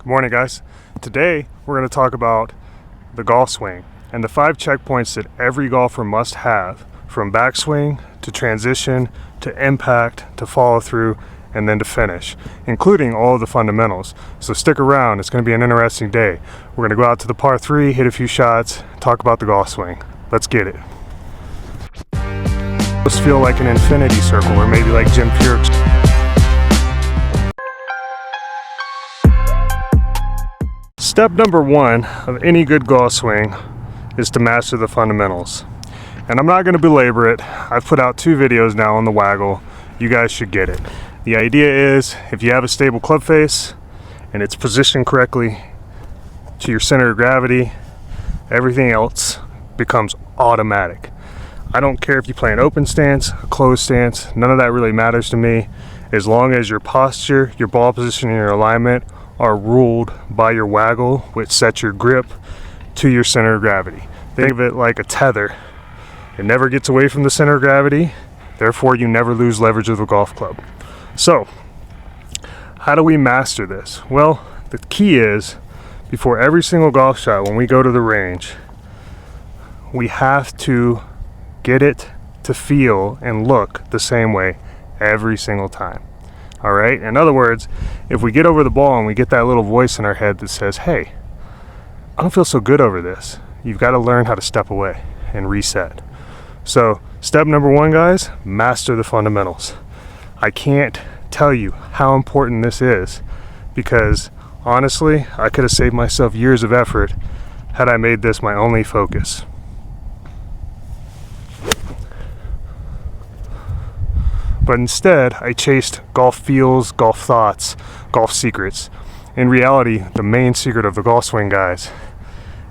Good morning, guys. Today we're going to talk about the golf swing and the 5 checkpoints that every golfer must have, from backswing to transition to impact to follow through and then to finish, including all of the fundamentals. So stick around, it's going to be an interesting day. We're going to go out to the par 3, hit a few shots, talk about the golf swing. Let's get it. Let's feel like an infinity circle, or maybe like Jim Furyk. Step number 1 of any good golf swing is to master the fundamentals. And I'm not going to belabor it. I've put out 2 videos now on the waggle. You guys should get it. The idea is, if you have a stable club face and it's positioned correctly to your center of gravity, everything else becomes automatic. I don't care if you play an open stance, a closed stance, none of that really matters to me, as long as your posture, your ball position, and your alignment are ruled by your waggle, which sets your grip to your center of gravity. Think of it like a tether. It never gets away from the center of gravity, therefore you never lose leverage of the golf club. So, how do we master this? Well, the key is, before every single golf shot, when we go to the range, we have to get it to feel and look the same way every single time. All right? In other words, if we get over the ball and we get that little voice in our head that says, hey, I don't feel so good over this, you've got to learn how to step away and reset. So step number 1, guys, master the fundamentals. I can't tell you how important this is, because honestly, I could have saved myself years of effort had I made this my only focus. But instead, I chased golf feels, golf thoughts, golf secrets. In reality, the main secret of the golf swing, guys,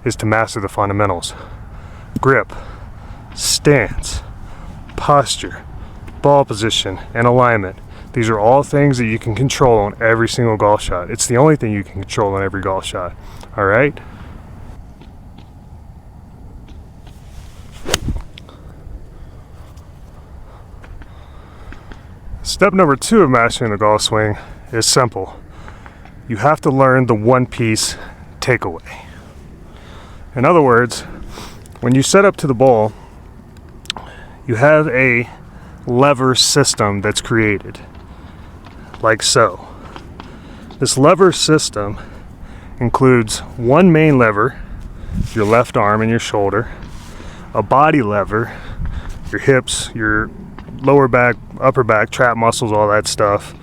is to master the fundamentals. Grip, stance, posture, ball position, and alignment. These are all things that you can control on every single golf shot. It's the only thing you can control on every golf shot. All right? Step number 2 of mastering the golf swing is simple. You have to learn the one-piece takeaway. In other words, when you set up to the ball, you have a lever system that's created, like so. This lever system includes one main lever, your left arm and your shoulder, a body lever, your hips, your lower back, upper back, trap muscles, all that stuff,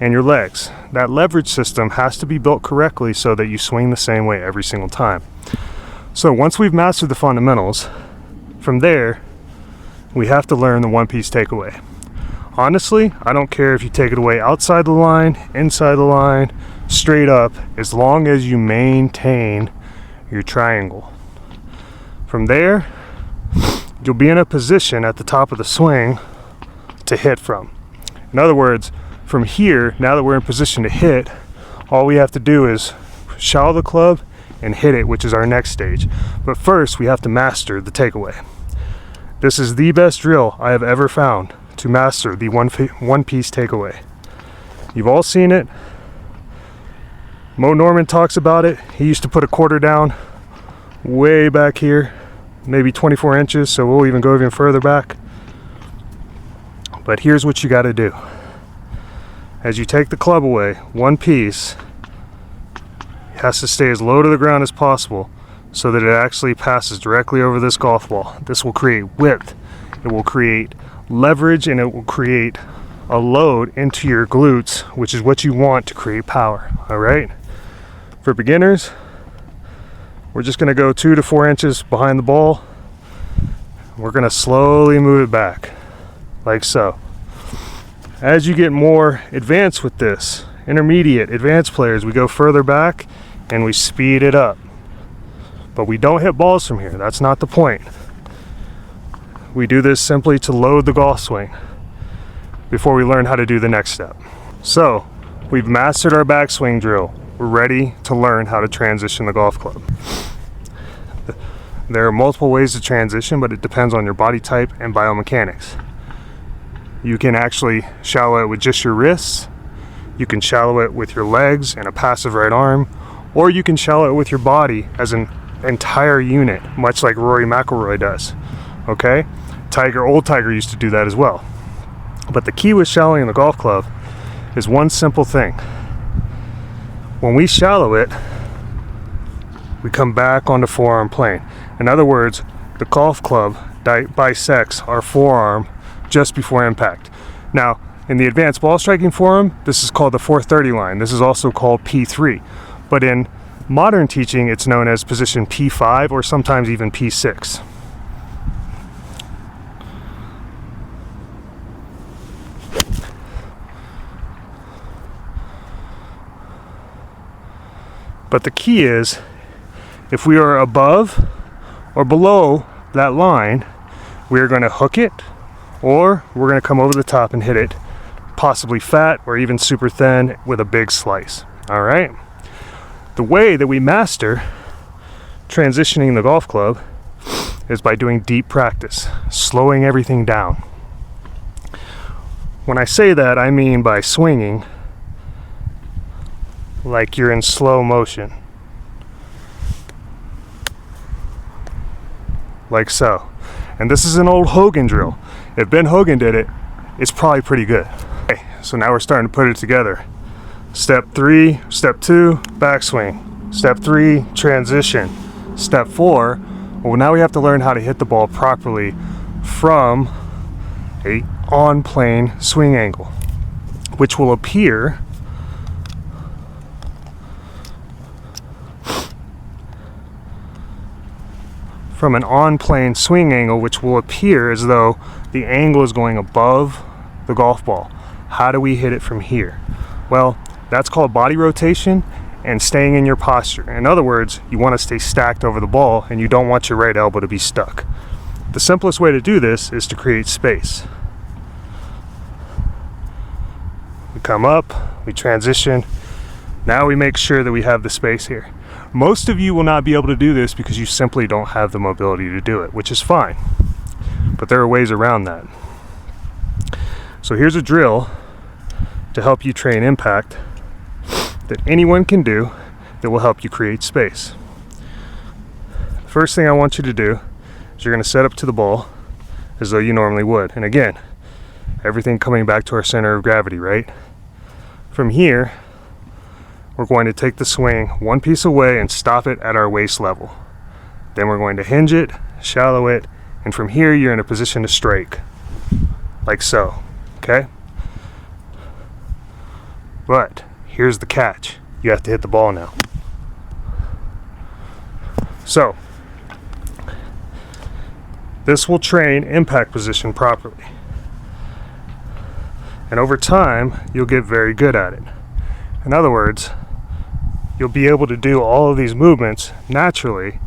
and your legs. That leverage system has to be built correctly so that you swing the same way every single time. So once we've mastered the fundamentals, from there, we have to learn the one-piece takeaway. Honestly, I don't care if you take it away outside the line, inside the line, straight up, as long as you maintain your triangle. From there, you'll be in a position at the top of the swing to hit from. In other words, from here, now that we're in position to hit, all we have to do is shallow the club and hit it, which is our next stage. But first, we have to master the takeaway. This is the best drill I have ever found to master the one-piece takeaway. You've all seen it. Mo Norman talks about it. He used to put a quarter down way back here, maybe 24 inches, so we'll even go even further back. But here's what you got to do. As you take the club away, one piece has to stay as low to the ground as possible so that it actually passes directly over this golf ball. This will create width, it will create leverage, and it will create a load into your glutes, which is what you want to create power. All right? For beginners, we're just going to go 2 to 4 inches behind the ball. We're going to slowly move it back, like so. As you get more advanced with this, intermediate, advanced players, we go further back and we speed it up. But we don't hit balls from here. That's not the point. We do this simply to load the golf swing before we learn how to do the next step. So, we've mastered our backswing drill. We're ready to learn how to transition the golf club. There are multiple ways to transition, but it depends on your body type and biomechanics. You can actually shallow it with just your wrists. You can shallow it with your legs and a passive right arm, Or you can shallow it with your body as an entire unit, much like Rory McIlroy does, okay? Old Tiger used to do that as well. But the key with shallowing the golf club is one simple thing. When we shallow it, we come back onto forearm plane. In other words, the golf club bisects our forearm just before impact. Now, in the advanced ball striking forum, this is called the 430 line. This is also called P3. But in modern teaching, it's known as position P5 or sometimes even P6. But the key is, if we are above or below that line, we are going to hook it, or we're going to come over the top and hit it, possibly fat or even super thin with a big slice. All right? The way that we master transitioning the golf club is by doing deep practice, slowing everything down. When I say that, I mean by swinging like you're in slow motion. Like so. And this is an old Hogan drill. If Ben Hogan did it, it's probably pretty good. Okay, so now we're starting to put it together. Step 3, step 2, backswing. Step 3, transition. Step 4, well, now we have to learn how to hit the ball properly from a on-plane swing angle, which will appear from an on-plane swing angle, which will appear as though the angle is going above the golf ball. How do we hit it from here? Well, that's called body rotation and staying in your posture. In other words, you want to stay stacked over the ball and you don't want your right elbow to be stuck. The simplest way to do this is to create space. We come up, we transition. Now we make sure that we have the space here. Most of you will not be able to do this because you simply don't have the mobility to do it, which is fine. But there are ways around that. So here's a drill to help you train impact that anyone can do that will help you create space. First thing I want you to do is you're going to set up to the ball as though you normally would. And again, everything coming back to our center of gravity, right? From here, we're going to take the swing one piece away and stop it at our waist level. Then we're going to hinge it, shallow it, and from here you're in a position to strike, like so, okay? But here's the catch. You have to hit the ball now. So, this will train impact position properly. And over time, you'll get very good at it. In other words, you'll be able to do all of these movements naturally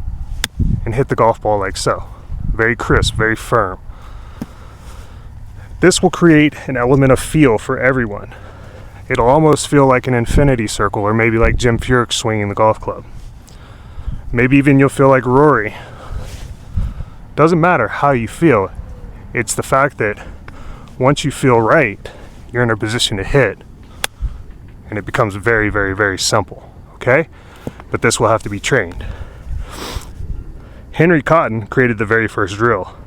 and hit the golf ball like so. Very crisp, very firm. This will create an element of feel for everyone. It'll almost feel like an infinity circle, or maybe like Jim Furyk swinging the golf club. Maybe even you'll feel like Rory. Doesn't matter how you feel. It's the fact that once you feel right, you're in a position to hit, and it becomes very, very, very simple, okay? But this will have to be trained. Henry Cotton created the very first drill.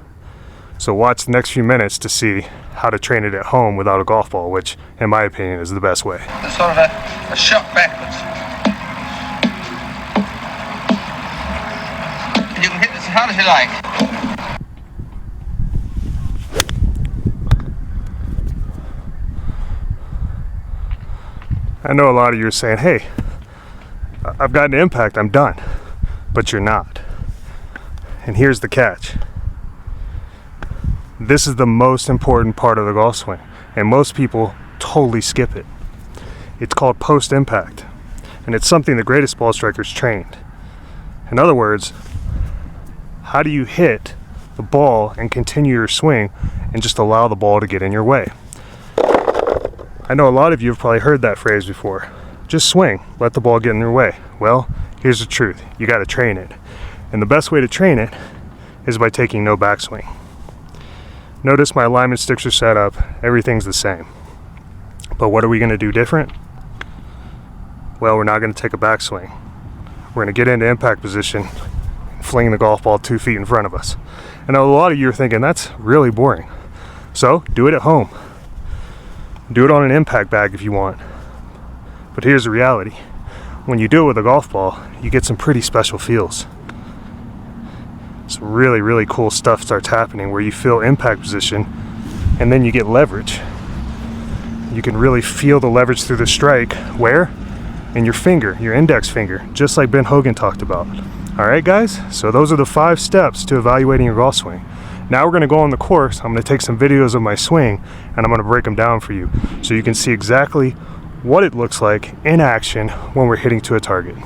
So watch the next few minutes to see how to train it at home without a golf ball, which, in my opinion, is the best way. It's sort of a shot backwards. And you can hit this as hard as you like. I know a lot of you are saying, hey, I've got an impact, I'm done. But you're not. And here's the catch. This is the most important part of the golf swing, and most people totally skip it. It's called post-impact, and it's something the greatest ball strikers trained. In other words, how do you hit the ball and continue your swing and just allow the ball to get in your way? I know a lot of you have probably heard that phrase before. Just swing, let the ball get in your way. Well, here's the truth. You got to train it. And the best way to train it is by taking no backswing. Notice my alignment sticks are set up. Everything's the same. But what are we going to do different? Well, we're not going to take a backswing. we're going to get into impact position, fling the golf ball 2 feet in front of us. And a lot of you are thinking that's really boring. So do it at home. Do it on an impact bag if you want. But here's the reality. When you do it with a golf ball, you get some pretty special feels. Some really, really cool stuff starts happening where you feel impact position and then you get leverage. You can really feel the leverage through the strike. Where? In your finger, your index finger, just like Ben Hogan talked about. All right, guys, so those are the 5 steps to evaluating your golf swing. Now we're gonna go on the course. I'm gonna take some videos of my swing and I'm gonna break them down for you so you can see exactly what it looks like in action when we're hitting to a target.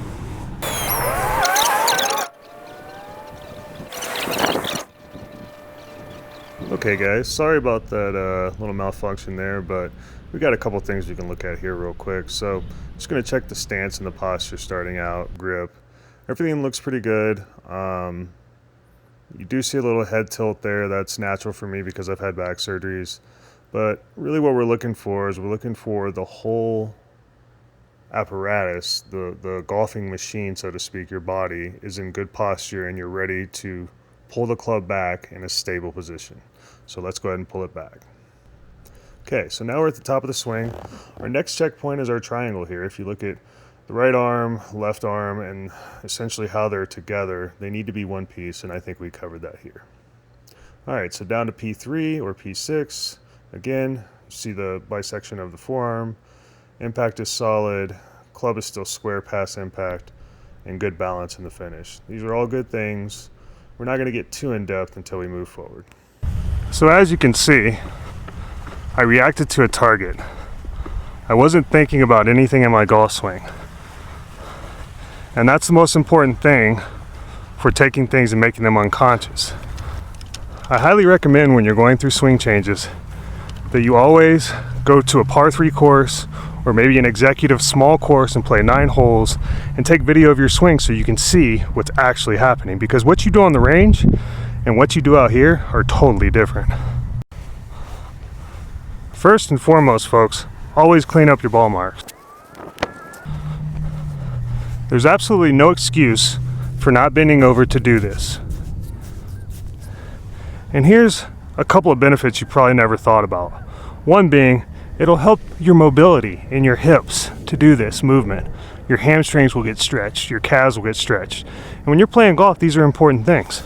Okay guys, sorry about that little malfunction there, but we got a couple things we can look at here real quick. So just gonna check the stance and the posture starting out, grip. Everything looks pretty good. You do see a little head tilt there. That's natural for me because I've had back surgeries. But really what we're looking for is we're looking for the whole apparatus, the golfing machine, so to speak. Your body is in good posture and you're ready to pull the club back in a stable position. So let's go ahead and pull it back. Okay, so now we're at the top of the swing. Our next checkpoint is our triangle here. If you look at the right arm, left arm, and essentially how they're together, they need to be one piece, and I think we covered that here. All right, so down to P3 or P6. Again, see the bisection of the forearm. Impact is solid, club is still square past impact, and good balance in the finish. These are all good things. We're not going to get too in-depth until we move forward. So as you can see, I reacted to a target. I wasn't thinking about anything in my golf swing. And that's the most important thing for taking things and making them unconscious. I highly recommend when you're going through swing changes that you always go to a par 3 course or maybe an executive small course and play 9 holes and take video of your swing so you can see what's actually happening, because what you do on the range and what you do out here are totally different. First and foremost, folks, always clean up your ball marks. There's absolutely no excuse for not bending over to do this. And here's a couple of benefits you probably never thought about. One being, it'll help your mobility in your hips to do this movement. Your hamstrings will get stretched, your calves will get stretched. And when you're playing golf, these are important things.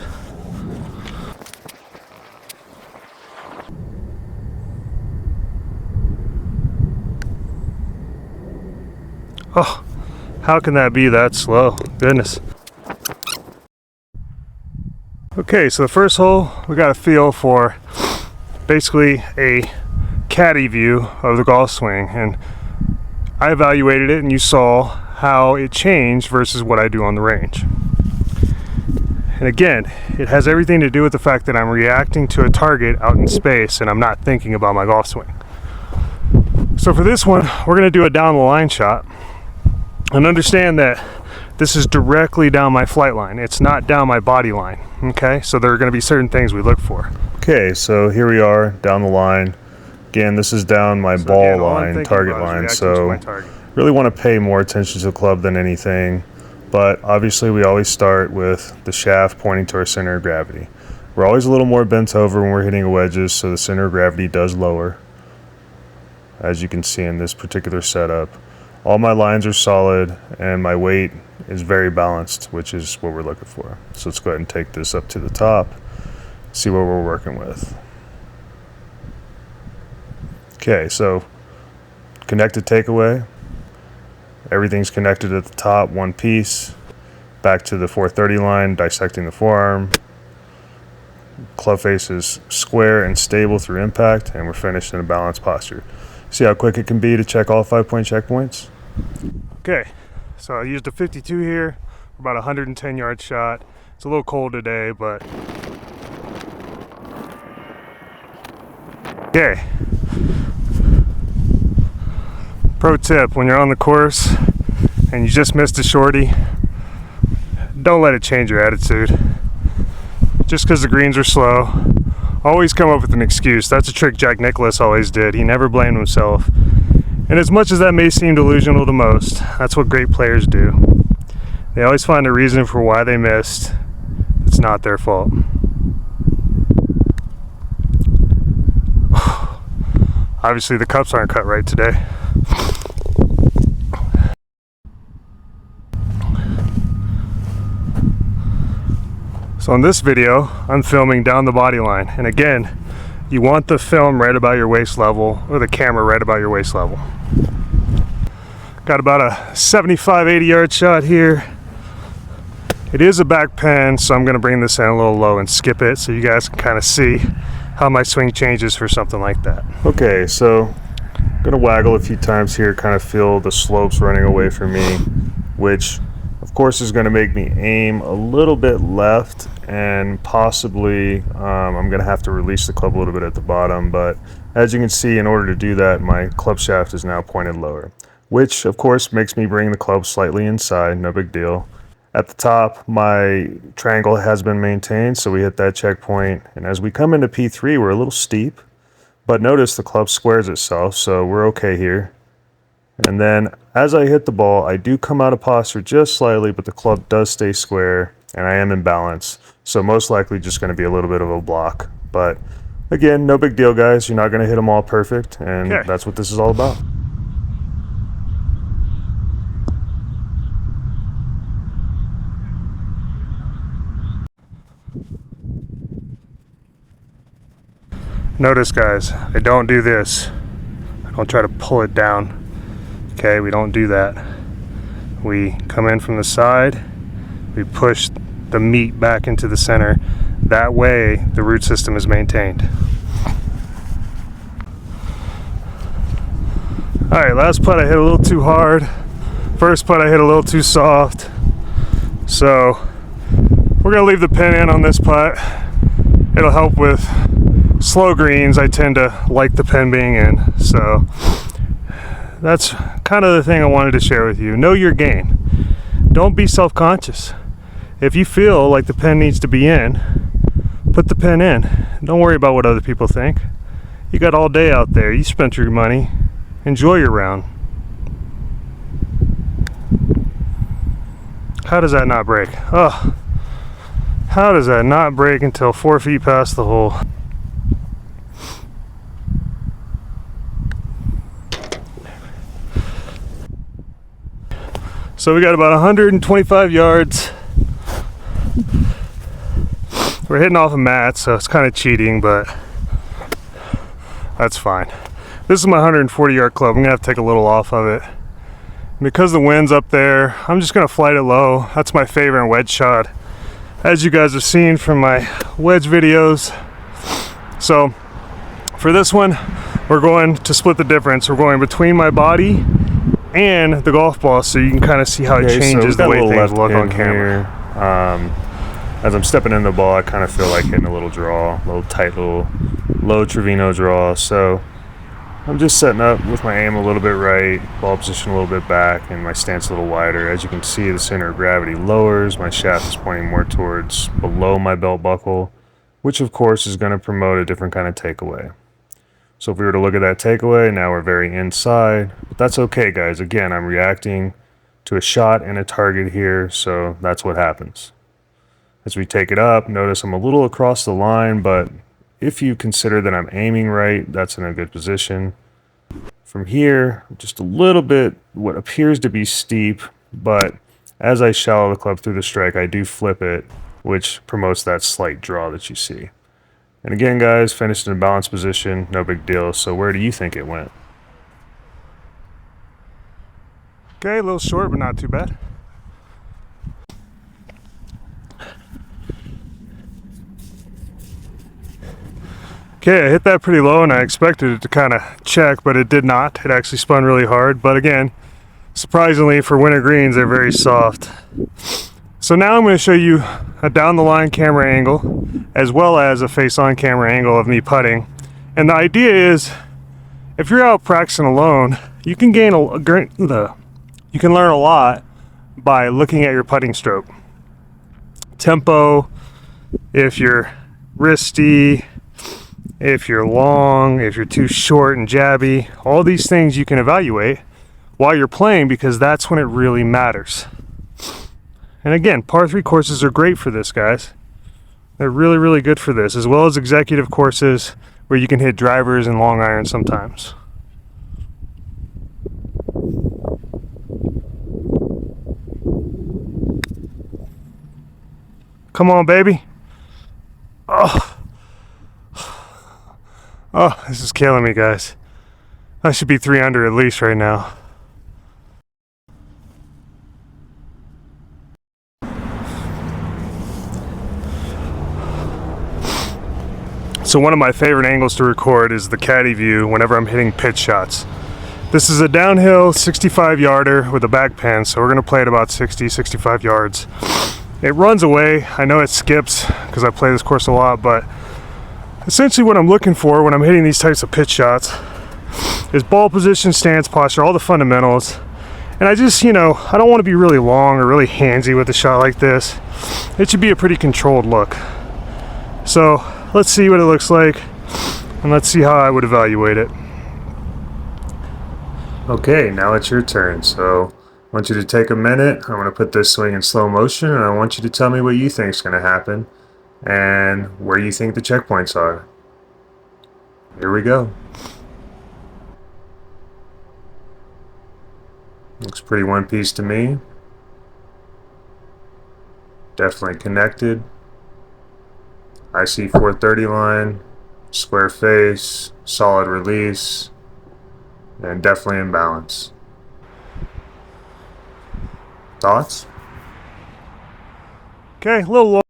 Oh, how can that be that slow? Goodness. Okay, so the first hole, we got a feel for basically a caddy view of the golf swing, and I evaluated it and you saw how it changed versus what I do on the range. And again, it has everything to do with the fact that I'm reacting to a target out in space and I'm not thinking about my golf swing. So for this one, we're going to do a down the line shot. And understand that this is directly down my flight line. It's not down my body line, okay? So there are going to be certain things we look for. Okay, so here we are down the line. Again, this is down my ball line, target line. So really want to pay more attention to the club than anything. But obviously we always start with the shaft pointing to our center of gravity. We're always a little more bent over when we're hitting wedges, so the center of gravity does lower, as you can see in this particular setup. All my lines are solid and my weight is very balanced, which is what we're looking for. So let's go ahead and take this up to the top, see what we're working with. Okay, so connected takeaway. Everything's connected at the top, one piece. Back to the 430 line, dissecting the forearm. Club face is square and stable through impact, and we're finished in a balanced posture. See how quick it can be to check all 5-point checkpoints? Okay, so I used a 52 here, about a 110-yard shot. It's a little cold today, but okay. Pro tip, when you're on the course and you just missed a shorty, don't let it change your attitude. Just because the greens are slow, always come up with an excuse. That's a trick Jack Nicklaus always did. He never blamed himself. And as much as that may seem delusional to most, that's what great players do. They always find a reason for why they missed. It's not their fault. Obviously the cups aren't cut right today. So in this video, I'm filming down the body line. And again, you want the film right about your waist level, or the camera right about your waist level. Got about a 75, 80 yard shot here. It is a back pen, so I'm gonna bring this in a little low and skip it so you guys can kind of see how my swing changes for something like that. Okay, so I'm gonna waggle a few times here, kind of feel the slopes running away from me, which of course is gonna make me aim a little bit left, and possibly I'm gonna have to release the club a little bit at the bottom, but as you can see, in order to do that, my club shaft is now pointed lower, which of course makes me bring the club slightly inside, no big deal. At the top, my triangle has been maintained, so we hit that checkpoint. And as we come into P3, we're a little steep, but notice the club squares itself, so we're okay here. And then as I hit the ball, I do come out of posture just slightly, but the club does stay square, and I am in balance. So most likely just going to be a little bit of a block. But again, no big deal, guys. You're not going to hit them all perfect, and that's what this is all about. Notice, guys, I don't do this. I don't try to pull it down. Okay, we don't do that. We come in from the side, we push the meat back into the center. That way, the root system is maintained. All right, last putt I hit a little too hard. First putt I hit a little too soft. So we're gonna leave the pin in on this putt. It'll help with slow greens. I tend to like the pin being in. So that's kind of the thing I wanted to share with you. Know your game. Don't be self-conscious. If you feel like the pin needs to be in, put the pin in. Don't worry about what other people think. You got all day out there. You spent your money. Enjoy your round. How does that not break? Oh, how does that not break until 4 feet past the hole? So we got about 125 yards. We're hitting off a mat, so it's kind of cheating, but that's fine. This is my 140 yard club. I'm gonna have to take a little off of it. And because the wind's up there, I'm just gonna flight it low. That's my favorite wedge shot, as you guys have seen from my wedge videos. So for this one, we're going to split the difference. We're going between my body and the golf ball, so you can kind of see how it changes the way things look on camera. As I'm stepping in the ball, I kind of feel like hitting a little draw, a little tight, little low Trevino draw. So I'm just setting up with my aim a little bit right, ball position a little bit back, and my stance a little wider. As you can see, the center of gravity lowers. My shaft is pointing more towards below my belt buckle, which of course is going to promote a different kind of takeaway. So if we were to look at that takeaway, now we're very inside, but that's okay, guys. Again, I'm reacting to a shot and a target here, so that's what happens. As we take it up, notice I'm a little across the line, but if you consider that I'm aiming right, that's in a good position. From here, just a little bit, what appears to be steep, but as I shallow the club through the strike, I do flip it, which promotes that slight draw that you see. And again, guys, finished in a balanced position, no big deal. So where do you think it went? Okay, a little short, but not too bad. Okay, I hit that pretty low and I expected it to kind of check, but it did not. It actually spun really hard. But again, surprisingly for winter greens, they're very soft. So now I'm going to show you a down the line camera angle as well as a face on camera angle of me putting. And the idea is, if you're out practicing alone, you can learn a lot by looking at your putting stroke. Tempo, if you're wristy, if you're long, if you're too short and jabby, all these things you can evaluate while you're playing, because that's when it really matters. And again, par 3 courses are great for this, guys. They're really, really good for this, as well as executive courses where you can hit drivers and long irons sometimes. Come on, baby. Oh, this is killing me, guys. I should be 3 under at least right now. So one of my favorite angles to record is the caddy view whenever I'm hitting pitch shots. This is a downhill 65 yarder with a back pin, so we're gonna play it about 60, 65 yards. It runs away. I know it skips because I play this course a lot, but essentially what I'm looking for when I'm hitting these types of pitch shots is ball position, stance, posture, all the fundamentals. And I just, I don't want to be really long or really handsy with a shot like this. It should be a pretty controlled look. So let's see what it looks like, and let's see how I would evaluate it. Okay, now it's your turn. So I want you to take a minute. I'm going to put this swing in slow motion, and I want you to tell me what you think is going to happen and where you think the checkpoints are. Here we go. Looks pretty one piece to me. Definitely connected. I see 430 line, square face, solid release, and definitely in balance. Thoughts? Okay, a little low.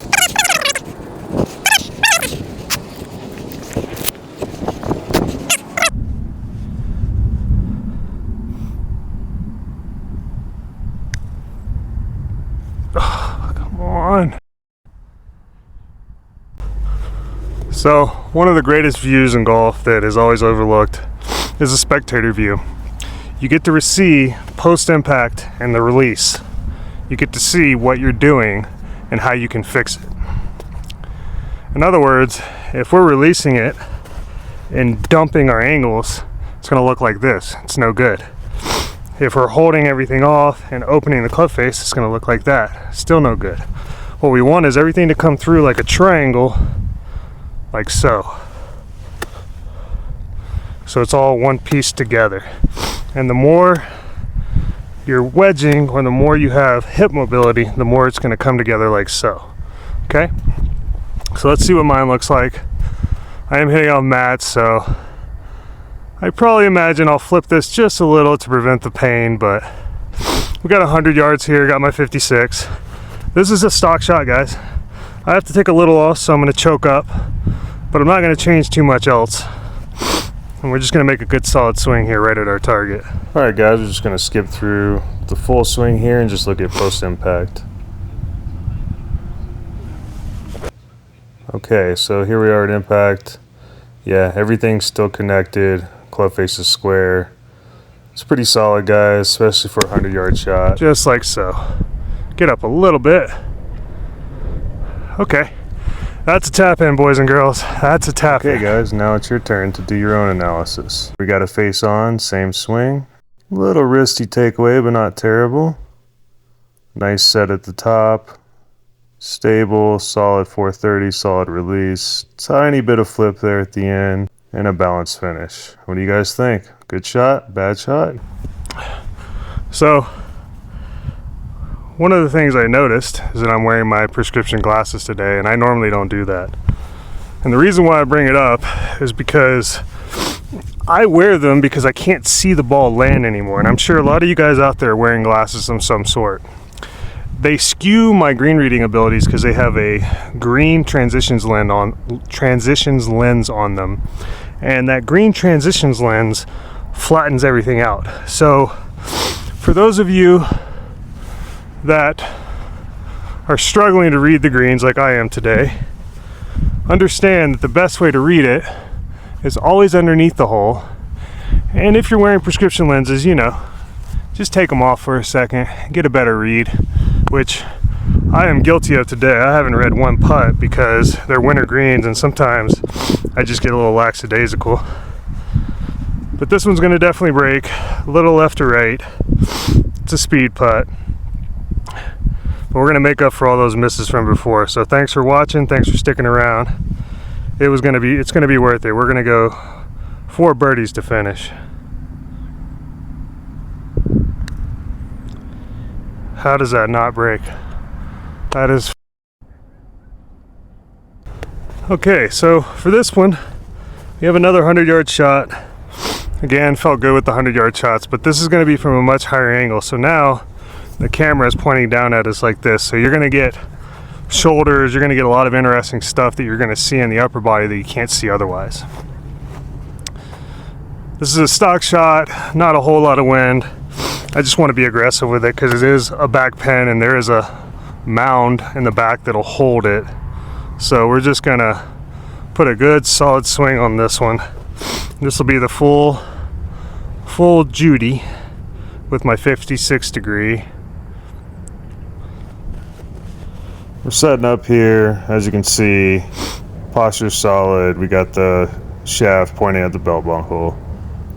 Come on. So, one of the greatest views in golf that is always overlooked is the spectator view. You get to see post-impact and the release. You get to see what you're doing and how you can fix it. In other words, if we're releasing it and dumping our angles, it's going to look like this. It's no good. If we're holding everything off and opening the club face, it's going to look like that. Still no good. What we want is everything to come through like a triangle, like so. So it's all one piece together. And the more you're wedging, or the more you have hip mobility, the more it's going to come together like so. Okay? So let's see what mine looks like. I am hitting on mats, so I probably imagine I'll flip this just a little to prevent the pain, but we got 100 yards here, got my 56. This is a stock shot, guys. I have to take a little off, so I'm going to choke up, but I'm not going to change too much else. And we're just going to make a good solid swing here right at our target. Alright guys, we're just going to skip through the full swing here and just look at post-impact. Okay, so here we are at impact. Yeah, everything's still connected. Club face is square. It's pretty solid, guys, especially for a 100-yard shot. Just like so. Get up a little bit. Okay. That's a tap in, boys and girls. That's a tap in. Okay, guys, now it's your turn to do your own analysis. We got a face on, same swing. Little wristy takeaway, but not terrible. Nice set at the top. Stable, solid 430, solid release. Tiny bit of flip there at the end. And a balanced finish. What do you guys think? Good shot? Bad shot? So, one of the things I noticed is that I'm wearing my prescription glasses today, and I normally don't do that. And the reason why I bring it up is because I wear them because I can't see the ball land anymore. And I'm sure a lot of you guys out there are wearing glasses of some sort. They skew my green reading abilities because they have a green transitions lens on them. And that green transitions lens flattens everything out. So for those of you that are struggling to read the greens like I am today, understand that the best way to read it is always underneath the hole. And if you're wearing prescription lenses, just take them off for a second, get a better read, which I am guilty of today. I haven't read one putt because they're winter greens, and sometimes I just get a little lackadaisical. But this one's going to definitely break a little left to right. It's a speed putt. But we're gonna make up for all those misses from before. So thanks for watching, thanks for sticking around. It's gonna be worth it. We're gonna go 4 birdies to finish. How does that not break? That is... Okay, so for this one, we have another 100-yard shot. Again, felt good with the 100-yard shots, but this is gonna be from a much higher angle. So now the camera is pointing down at us like this. So you're gonna get shoulders, you're gonna get a lot of interesting stuff that you're gonna see in the upper body that you can't see otherwise. This is a stock shot, not a whole lot of wind. I just want to be aggressive with it because it is a back pen and there is a mound in the back that'll hold it. So we're just gonna put a good solid swing on this one. This will be the full Judy with my 56 degree. We're setting up here, as you can see, posture's solid. We got the shaft pointing at the belt buckle.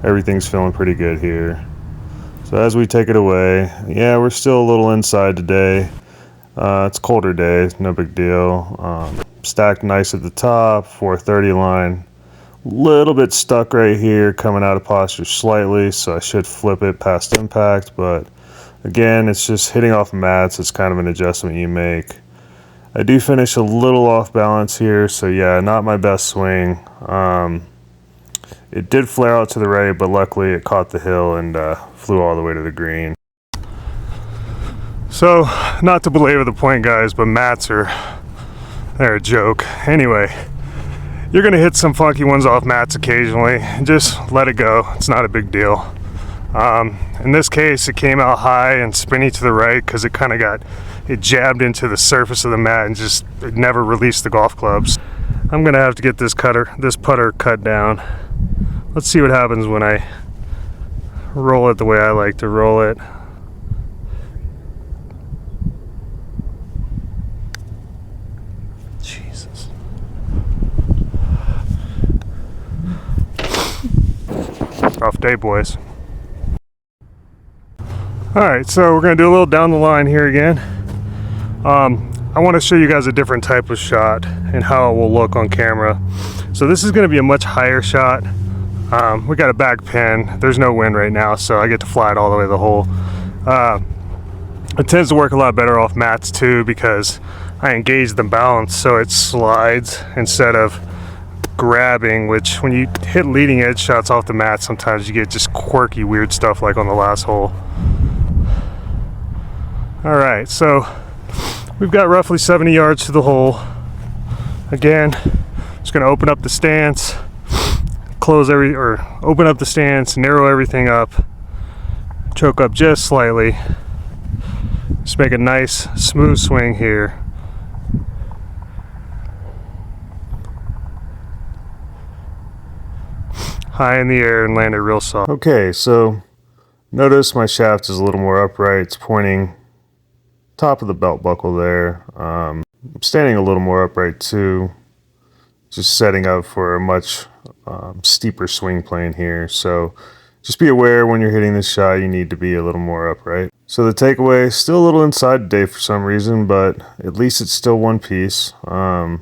Everything's feeling pretty good here. So as we take it away, yeah, we're still a little inside today. It's a colder day, no big deal. Stacked nice at the top, 430 line. Little bit stuck right here, coming out of posture slightly, so I should flip it past impact, but again, it's just hitting off mats. It's kind of an adjustment you make. I do finish a little off balance here, so yeah, not my best swing. It did flare out to the right, but luckily it caught the hill and flew all the way to the green. So, not to belabor the point, guys, but mats they're a joke. Anyway, you're gonna hit some funky ones off mats occasionally. Just let it go. It's not a big deal. In this case, it came out high and spinny to the right because it jabbed into the surface of the mat and it never released the golf clubs. I'm gonna have to get this putter cut down. Let's see what happens when I roll it the way I like to roll it. Jesus. Rough day, boys. Alright, so we're going to do a little down the line here again. I want to show you guys a different type of shot and how it will look on camera. So this is going to be a much higher shot. We got a back pin. There's no wind right now, so I get to fly it all the way to the hole. It tends to work a lot better off mats too because I engage the balance so it slides instead of grabbing, which when you hit leading edge shots off the mat, sometimes you get just quirky, weird stuff like on the last hole. All right, so we've got roughly 70 yards to the hole. Again, just gonna open up the stance, open up the stance, narrow everything up, choke up just slightly. Just make a nice smooth swing here. High in the air and land it real soft. Okay, so notice my shaft is a little more upright. It's pointing top of the belt buckle there. I'm standing a little more upright too. Just setting up for a much steeper swing plane here. So just be aware when you're hitting this shot, you need to be a little more upright. So the takeaway, still a little inside today for some reason, but at least it's still one piece. I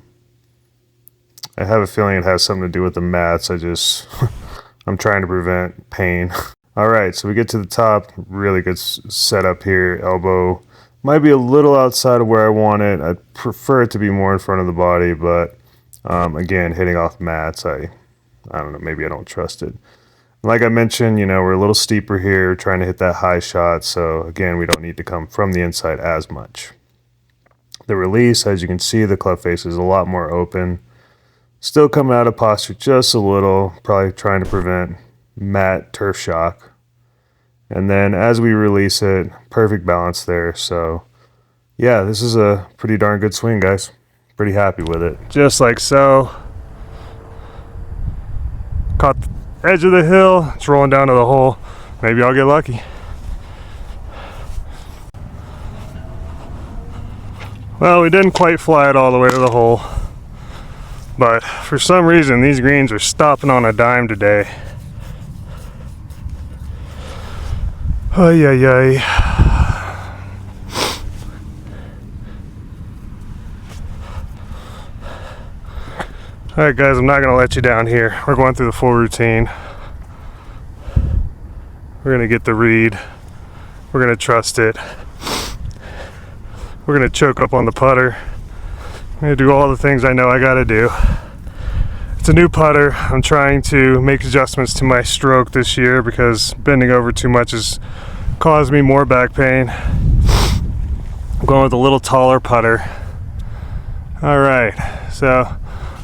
have a feeling it has something to do with the mats. I'm trying to prevent pain. All right, so we get to the top, really good setup here. Elbow might be a little outside of where I want it. I'd prefer it to be more in front of the body, but again, hitting off mats, I don't know, maybe I don't trust it. Like I mentioned, we're a little steeper here, trying to hit that high shot. So again, we don't need to come from the inside as much. The release, as you can see, the club face is a lot more open. Still coming out of posture just a little, probably trying to prevent mat turf shock. And then as we release it, perfect balance there. So yeah, this is a pretty darn good swing, guys. Pretty happy with it. Just like so. Caught the edge of the hill, it's rolling down to the hole. Maybe I'll get lucky. Well, we didn't quite fly it all the way to the hole, but for some reason these greens are stopping on a dime today. Ay, ay, ay. Alright guys, I'm not going to let you down here. We're going through the full routine. We're going to get the read. We're going to trust it. We're going to choke up on the putter. I'm going to do all the things I know I got to do. It's a new putter. I'm trying to make adjustments to my stroke this year because bending over too much has caused me more back pain. I'm going with a little taller putter. Alright, so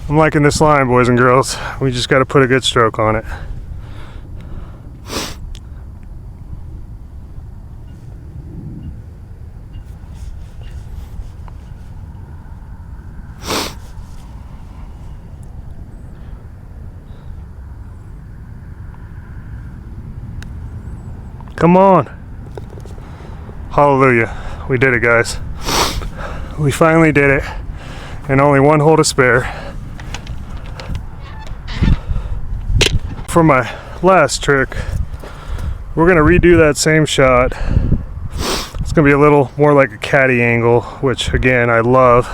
I'm liking this line, boys and girls. We just got to put a good stroke on it. Come on. Hallelujah. We did it, guys. We finally did it. And only one hole to spare. For my last trick, we're going to redo that same shot. It's going to be a little more like a caddy angle, which again, I love.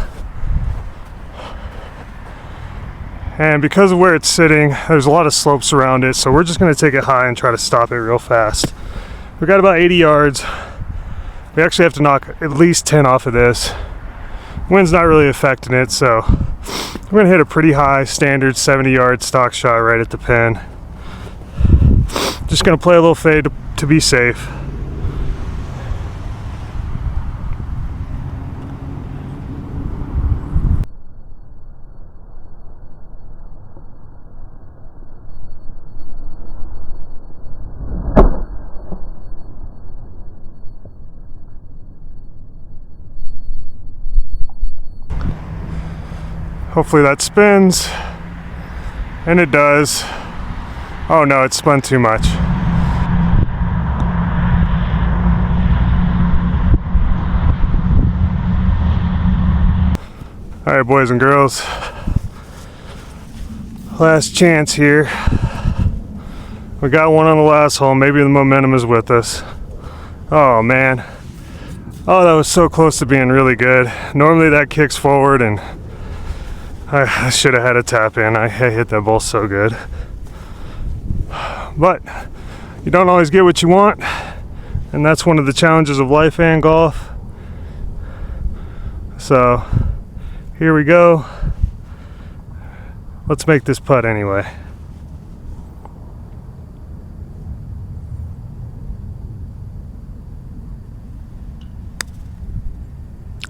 And because of where it's sitting, there's a lot of slopes around it, so we're just going to take it high and try to stop it real fast. We got about 80 yards. We actually have to knock at least 10 off of this. Wind's not really affecting it, so we're gonna hit a pretty high standard 70-yard stock shot right at the pin. Just gonna play a little fade to be safe. Hopefully that spins, and it does. Oh no, it spun too much. All right, boys and girls, last chance here. We got one on the last hole. Maybe the momentum is with us. Oh man. Oh, that was so close to being really good. Normally that kicks forward, and I should have had a tap in. I hit that ball so good. But you don't always get what you want, and that's one of the challenges of life and golf. So here we go. Let's make this putt anyway.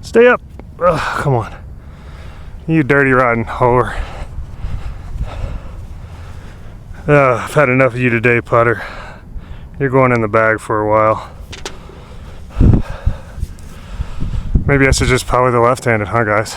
Stay up. Ugh, come on. You dirty rotten whore. I've had enough of you today, putter. You're going in the bag for a while. Maybe I should just putt with the left-handed, huh guys?